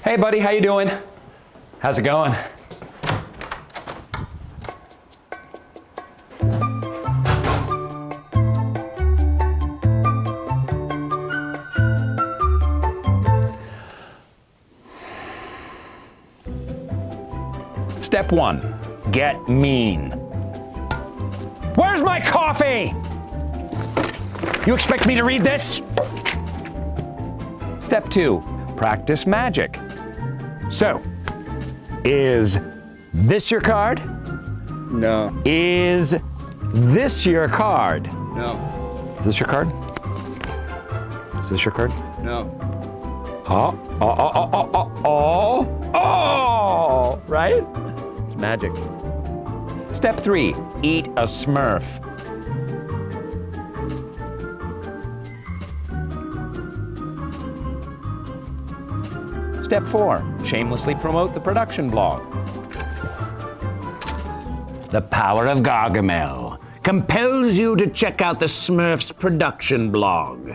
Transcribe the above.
Hey buddy, how you doing? How's it going? Step 1, get mean. Where's my coffee? You expect me to read this? Step 2, practice magic. So, is this your card? No. Is this your card? No. Is this your card? Is this your card? No. Oh, right? It's magic. Step 3, eat a Smurf. Step 4, shamelessly promote the production blog. The power of Gargamel compels you to check out the Smurfs production blog.